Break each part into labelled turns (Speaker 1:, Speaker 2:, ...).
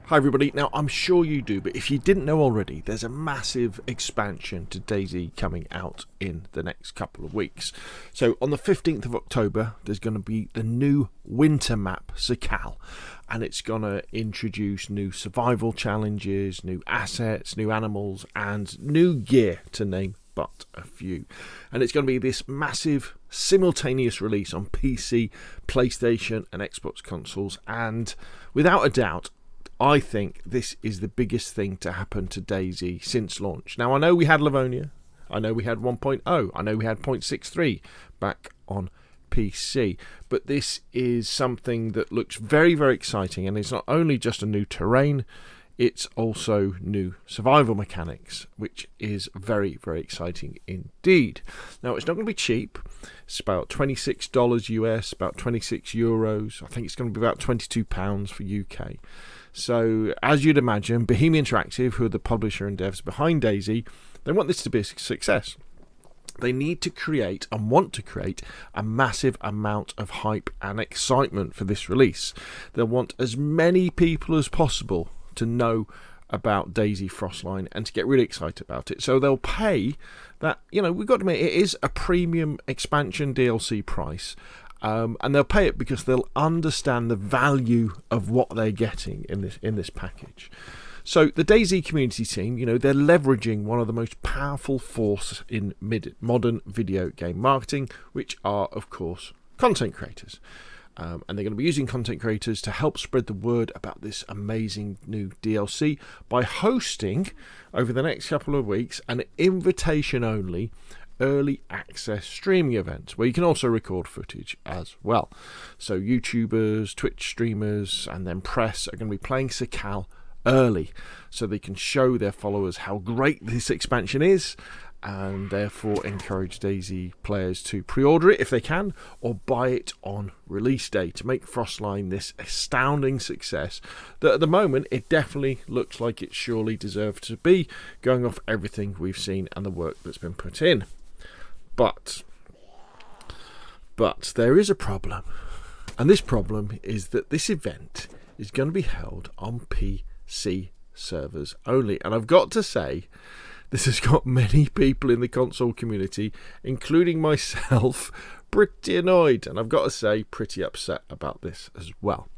Speaker 1: Hi everybody. Now I'm sure you do, but if you didn't know already, there's a massive expansion to DayZ coming out in the next couple of weeks. So on the 15th of October there's going to be the new winter map Sakhal, and it's going to introduce new survival challenges, new assets, new animals and new gear, to name but a few. And it's going to be this massive simultaneous release on PC, PlayStation and Xbox consoles, and without a doubt I think this is the biggest thing to happen to DayZ since launch. Now, I know we had Livonia, I know we had 1.0, I know we had 0.63 back on PC, but this is something that looks very, very exciting, and it's not only just a new terrain, it's also new survival mechanics, which is very, very exciting indeed. Now, it's not going to be cheap. It's about $26 US, about 26 euros. I think it's going to be about £22 for UK. So, as you'd imagine, Bohemia Interactive, who are the publisher and devs behind DayZ, they want this to be a success. They need to create and want to create a massive amount of hype and excitement for this release. They'll want as many people as possible to know about DayZ Frostline and to get really excited about it. So they'll pay that, we've got to admit, it is a premium expansion DLC price. And they'll pay it because they'll understand the value of what they're getting in this package. So the DayZ community team, they're leveraging one of the most powerful force in modern video game marketing, which are, of course, content creators. And they're going to be using content creators to help spread the word about this amazing new DLC by hosting, over the next couple of weeks, an invitation-only early access streaming event where you can also record footage as well. So YouTubers, Twitch streamers and then press are going to be playing Sakhal early so they can show their followers how great this expansion is, and therefore encourage DayZ players to pre-order it if they can, or buy it on release day to make Frostline this astounding success that at the moment it definitely looks like it surely deserves to be, going off everything we've seen and the work that's been put in. But there is a problem, and this problem is that this event is going to be held on PC servers only, and I've got to say this has got many people in the console community, including myself, pretty annoyed, and I've got to say pretty upset about this as well.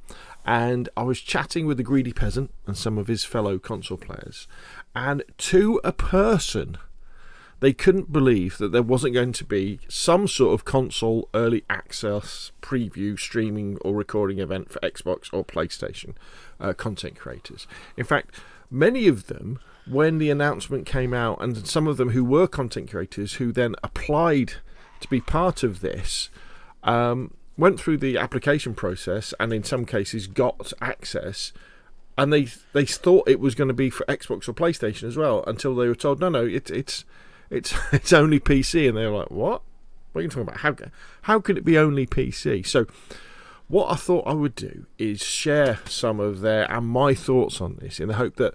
Speaker 1: And I was chatting with the Greedy Peasant and some of his fellow console players, and to a person they couldn't believe that there wasn't going to be some sort of console early access preview streaming or recording event for Xbox or PlayStation content creators. In fact, many of them, when the announcement came out, and some of them who were content creators who then applied to be part of this, went through the application process and in some cases got access, and they thought it was going to be for Xbox or PlayStation as well, until they were told no, it's only PC, and they were like, what are you talking about? How could it be only PC? So what I thought I would do is share some of their and my thoughts on this, in the hope that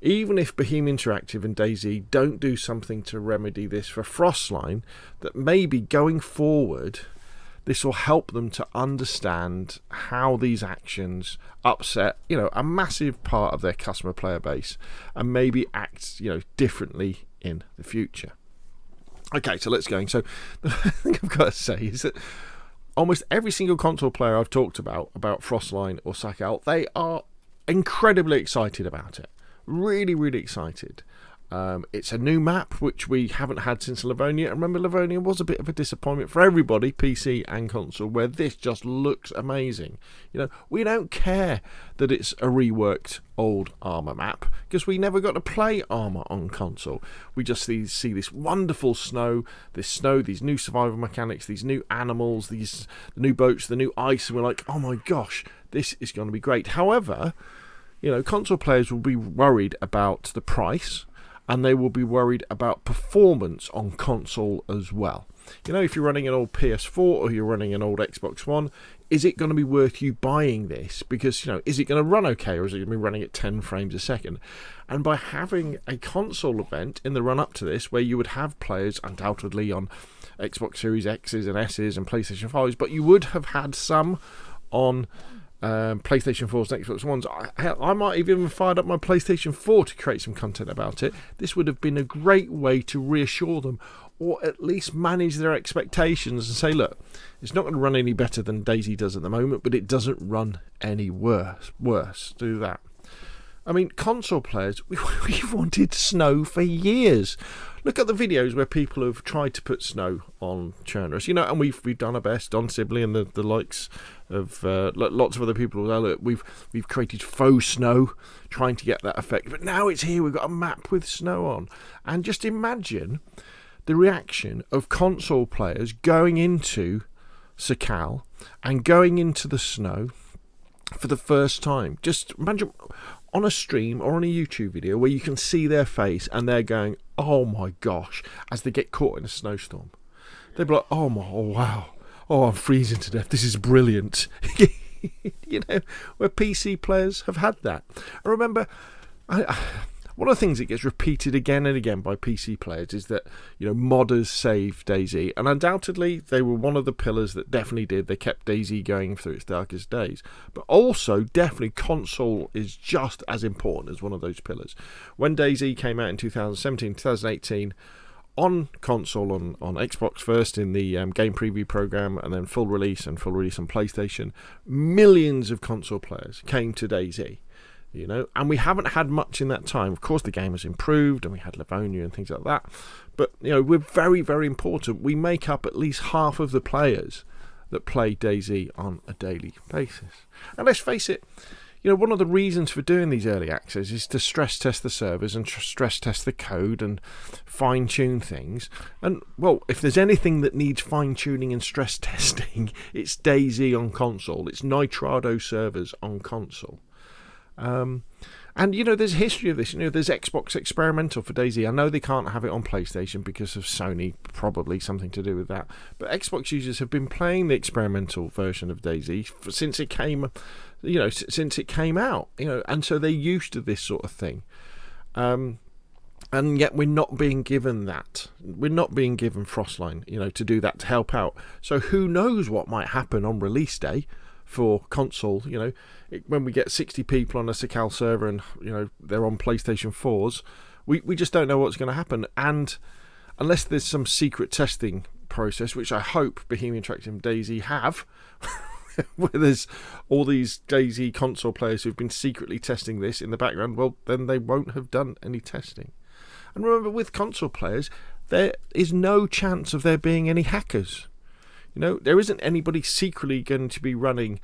Speaker 1: even if Bohemia Interactive and DayZ don't do something to remedy this for Frostline, that maybe going forward this will help them to understand how these actions upset, a massive part of their customer player base, and maybe act, differently in the future. Okay, so let's go. So the thing I've got to say is that almost every single console player I've talked about Frostline or Sakhal, they are incredibly excited about it. Really, really excited. It's a new map which we haven't had since Livonia. And remember, Livonia was a bit of a disappointment for everybody, PC and console, where this just looks amazing. We don't care that it's a reworked old Armour map, because we never got to play Armour on console. We just see this wonderful snow, these new survival mechanics, these new animals, the new boats, the new ice, and we're like, oh my gosh, this is going to be great. However, console players will be worried about the price, and they will be worried about performance on console as well. If you're running an old PS4 or you're running an old Xbox One, is it going to be worth you buying this? Because, is it going to run okay, or is it going to be running at 10 frames a second? And by having a console event in the run-up to this, where you would have players undoubtedly on Xbox Series X's and S's and PlayStation 5s, but you would have had some on PlayStation 4s and Xbox Ones. I might have even fired up my PlayStation 4 to create some content about it. This would have been a great way to reassure them, or at least manage their expectations and say, look, it's not going to run any better than DayZ does at the moment, but it doesn't run any worse. Do that. I mean, console players, we've wanted snow for years. Look at the videos where people have tried to put snow on churners, and we've done our best. Don Sibley and the likes of lots of other people. Look, we've created faux snow, trying to get that effect. But now it's here. We've got a map with snow on, and just imagine the reaction of console players going into Sakhal and going into the snow for the first time. Just imagine on a stream or on a YouTube video where you can see their face and they're going, oh my gosh, as they get caught in a snowstorm. They'd be like, oh wow, oh, I'm freezing to death, this is brilliant. Where PC players have had that. I remember, one of the things that gets repeated again and again by PC players is that, modders saved DayZ, and undoubtedly they were one of the pillars that definitely did. They kept DayZ going through its darkest days. But also, definitely, console is just as important as one of those pillars. When DayZ came out in 2017, 2018, on console, on Xbox first in the game preview program, and then full release on PlayStation, millions of console players came to DayZ. And we haven't had much in that time. Of course, the game has improved, and we had Livonia and things like that. But, we're very, very important. We make up at least half of the players that play DayZ on a daily basis. And let's face it, one of the reasons for doing these early access is to stress test the servers and stress test the code and fine-tune things. And, well, if there's anything that needs fine-tuning and stress testing, it's DayZ on console. It's Nitrado servers on console. And there's a history of this. There's Xbox Experimental for DayZ. I know they can't have it on PlayStation because of Sony, probably something to do with that. But Xbox users have been playing the experimental version of DayZ since it came out. And so they're used to this sort of thing. And yet we're not being given that. We're not being given Frostline, to do that, to help out. So who knows what might happen on release day for console. When we get 60 people on a Sakhal server and they're on PlayStation 4s, we just don't know what's going to happen. And unless there's some secret testing process, which I hope Bohemia Interactive and DayZ have, where there's all these DayZ console players who've been secretly testing this in the background, well, then they won't have done any testing. And remember, with console players, there is no chance of there being any hackers. There isn't anybody secretly going to be running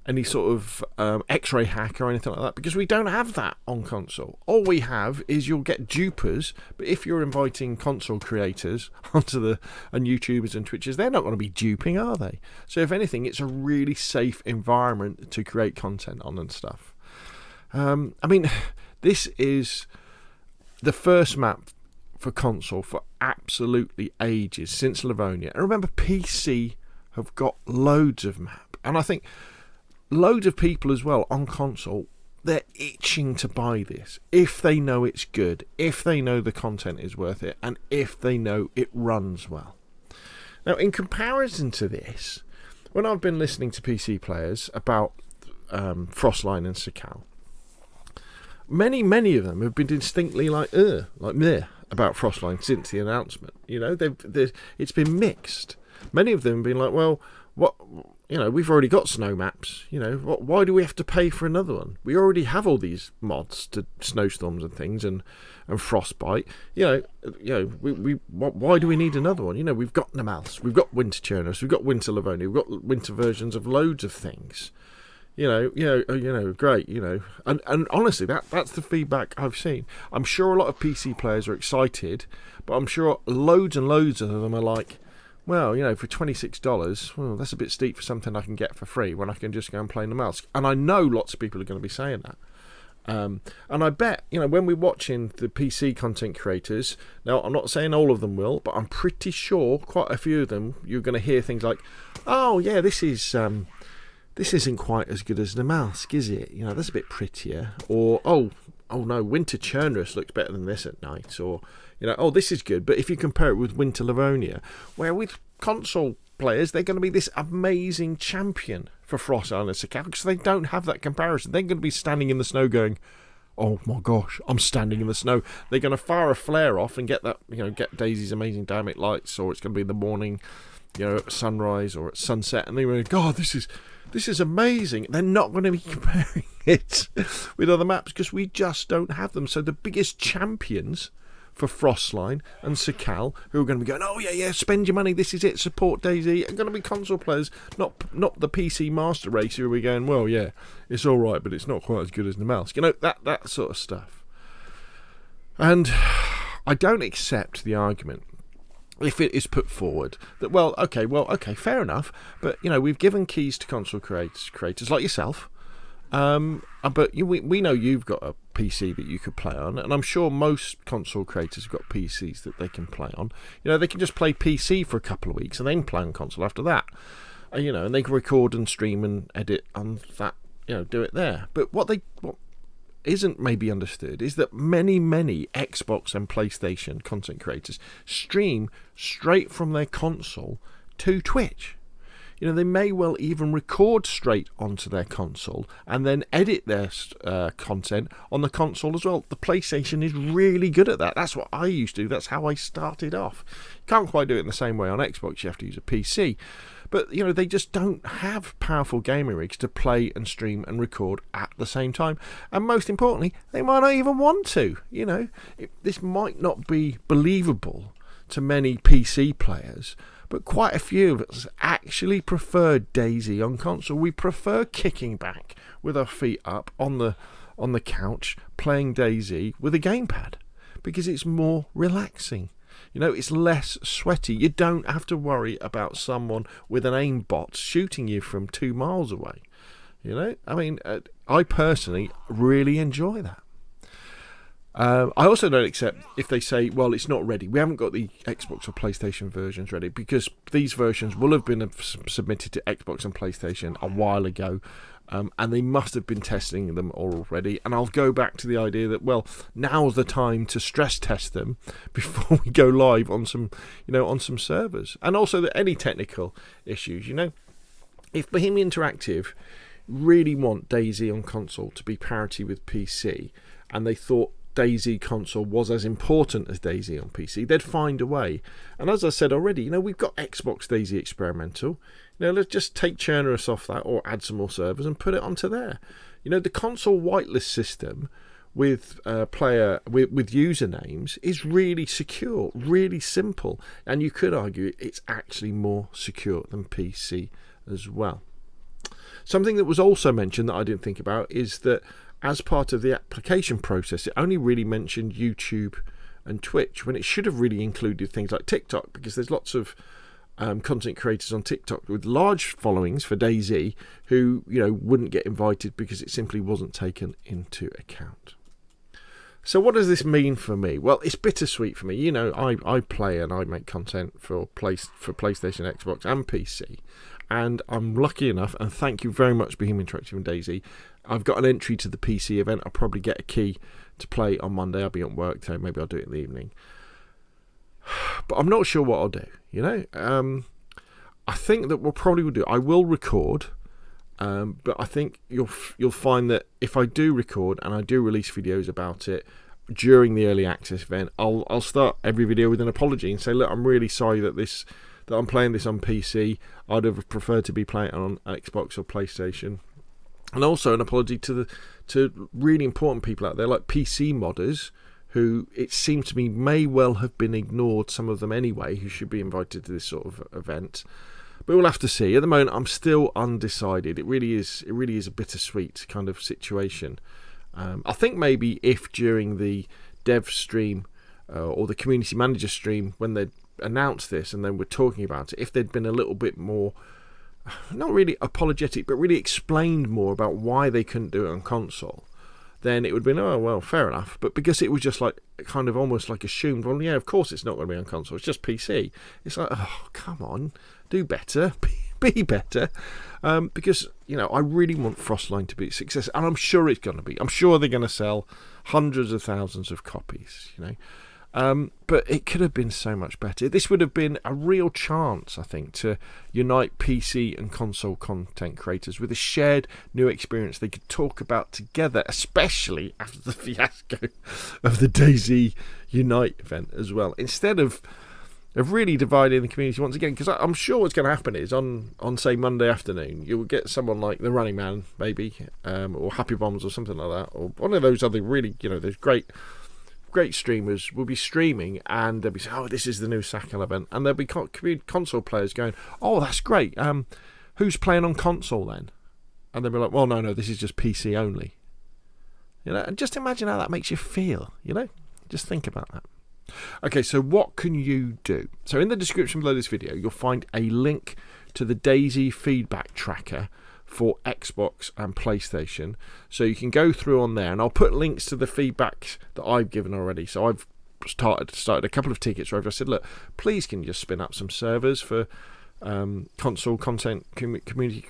Speaker 1: any sort of X-ray hack or anything like that, because we don't have that on console. All we have is you'll get dupers, but if you're inviting console creators onto and YouTubers and Twitchers, they're not going to be duping, are they? So if anything, it's a really safe environment to create content on and stuff. This is the first map for console for absolutely ages, since Livonia. And remember, PC have got loads of map, and I think loads of people as well on console, they're itching to buy this if they know it's good, if they know the content is worth it, and if they know it runs well. Now, in comparison to this, when I've been listening to PC players about Frostline and Sakhal, many of them have been distinctly like meh about Frostline since the announcement. It's been mixed. Many of them have been like, well, what, we've already got snow maps. Why do we have to pay for another one? We already have all these mods to snowstorms and things and frostbite. Why do we need another one? We've got Namalsk, we've got winter churners, we've got winter Livonia, we've got winter versions of loads of things. Great, and honestly, that's the feedback I've seen. I'm sure a lot of PC players are excited, but I'm sure loads and loads of them are like, well, for $26, well, that's a bit steep for something I can get for free when I can just go and play Namalsk. And I know lots of people are going to be saying that. And I bet, when we're watching the PC content creators, now I'm not saying all of them will, but I'm pretty sure quite a few of them, you're going to hear things like, oh yeah, this isn't quite as good as Namalsk, is it? That's a bit prettier. Or, oh no, Winter Chernarus looks better than this at night. Or, oh, this is good. But if you compare it with Winter Livonia, where with console players, they're going to be this amazing champion for Frostline and Sakhal because they don't have that comparison. They're going to be standing in the snow going, oh my gosh, I'm standing in the snow. They're going to fire a flare off and get that, get DayZ's amazing dynamic lights, or it's going to be in the morning, at sunrise or at sunset, and they're going, God, this is amazing. They're not going to be comparing it with other maps because we just don't have them. So the biggest champions for Frostline and Sakhal, who are going to be going, oh yeah, spend your money, this is it, support DayZ, are going to be console players, not the PC master race who are going, well, yeah, it's all right, but it's not quite as good as the mouse. That sort of stuff. And I don't accept the argument, if it is put forward, that, okay, fair enough, but, we've given keys to console creators like yourself, but we know you've got a PC that you could play on, and I'm sure most console creators have got PCs that they can play on. They can just play PC for a couple of weeks and then play on console after that. And they can record and stream and edit on that, do it there. But what isn't maybe understood is that many Xbox and PlayStation content creators stream straight from their console to Twitch. They may well even record straight onto their console and then edit their content on the console as well. The PlayStation is really good at that. That's what I used to do. That's how I started off. Can't quite do it in the same way on Xbox. You have to use a PC. But, they just don't have powerful gaming rigs to play and stream and record at the same time. And most importantly, they might not even want to. This might not be believable to many PC players, but quite a few of us actually prefer DayZ on console. We prefer kicking back with our feet up on the couch, playing DayZ with a gamepad, because it's more relaxing. It's less sweaty. You don't have to worry about someone with an aimbot shooting you from 2 miles away. I personally really enjoy that. I also don't accept if they say, well, it's not ready. We haven't got the Xbox or PlayStation versions ready, because these versions will have been submitted to Xbox and PlayStation a while ago, and they must have been testing them already. And I'll go back to the idea that, well, now's the time to stress test them before we go live on some servers. And also that any technical issues, if Bohemia Interactive really want DayZ on console to be parity with PC, and they thought DayZ console was as important as DayZ on PC, they'd find a way. And as I said already, we've got Xbox DayZ Experimental. Let's just take Churnerus off that or add some more servers and put it onto there. The console whitelist system with with usernames is really secure, really simple, and you could argue it's actually more secure than PC as well. Something that was also mentioned that I didn't think about is that as part of the application process, it only really mentioned YouTube and Twitch, when it should have really included things like TikTok, because there's lots of content creators on TikTok with large followings for DayZ who wouldn't get invited because it simply wasn't taken into account. So what does this mean for me? Well, it's bittersweet for me. I play and I make content for PlayStation, Xbox and PC, and I'm lucky enough, and thank you very much Bohemia Interactive and DayZ, I've got an entry to the PC event. I'll probably get a key to play on Monday. I'll be at work, so maybe I'll do it in the evening. But I'm not sure what I'll do, I think that what probably will do, I will record, but I think you'll find that if I do record and I do release videos about it during the early access event, I'll start every video with an apology and say, look, I'm really sorry that I'm playing this on PC. I'd have preferred to be playing it on Xbox or PlayStation. And also an apology to really important people out there like PC modders, who it seems to me may well have been ignored, some of them anyway, who should be invited to this sort of event. But we'll have to see. At the moment, I'm still undecided. It really is a bittersweet kind of situation. I think maybe if during the dev stream or the community manager stream, when they announced this and then we're talking about it, if they'd been a little bit more, not really apologetic, but really explained more about why they couldn't do it on console, then it would have been, oh, well, fair enough. But because it was just like kind of almost like assumed, well, yeah, of course it's not going to be on console, it's just PC. It's like, oh, come on, do better, be better. Because, I really want Frostline to be a success, and I'm sure it's going to be. I'm sure they're going to sell hundreds of thousands of copies, But it could have been so much better. This would have been a real chance, I think, to unite PC and console content creators with a shared new experience they could talk about together, especially after the fiasco of the DayZ Unite event as well. Instead of really dividing the community once again, because I'm sure what's going to happen is on say Monday afternoon, you'll get someone like the Running Man, maybe, or Happy Bombs or something like that, or one of those other really, those great streamers will be streaming, and they'll be saying, oh, this is the new Sakhal event, and there'll be console players going, oh, that's great, who's playing on console then? And they'll be like, well, no, this is just PC only. And just imagine how that makes you feel, just think about that. Okay, so what can you do? So in the description below this video, you'll find a link to the DayZ feedback tracker for Xbox and PlayStation. So you can go through on there, and I'll put links to the feedback that I've given already. So I've started a couple of tickets where I've said, look, please can you just spin up some servers for console content community,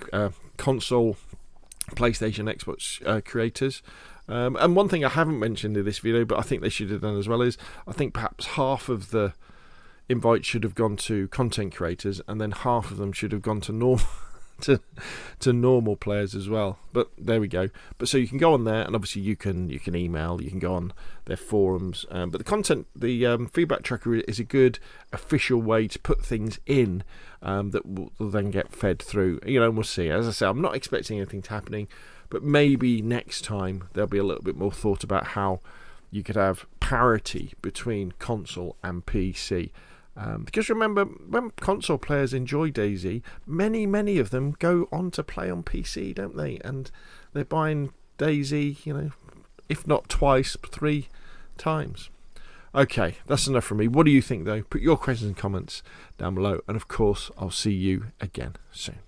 Speaker 1: console, PlayStation, Xbox creators. And one thing I haven't mentioned in this video, but I think they should have done as well, is I think perhaps half of the invites should have gone to content creators, and then half of them should have gone to normal players as well. But there we go. But so you can go on there, and obviously you can email, you can go on their forums. But the feedback tracker is a good official way to put things in that will then get fed through. And we'll see. As I say, I'm not expecting anything to happening. But maybe next time there'll be a little bit more thought about how you could have parity between console and PC. Because remember, when console players enjoy DayZ, many of them go on to play on PC, don't they? And they're buying DayZ, if not twice, 3 times. Okay, that's enough from me. What do you think, though? Put your questions and comments down below. And, of course, I'll see you again soon.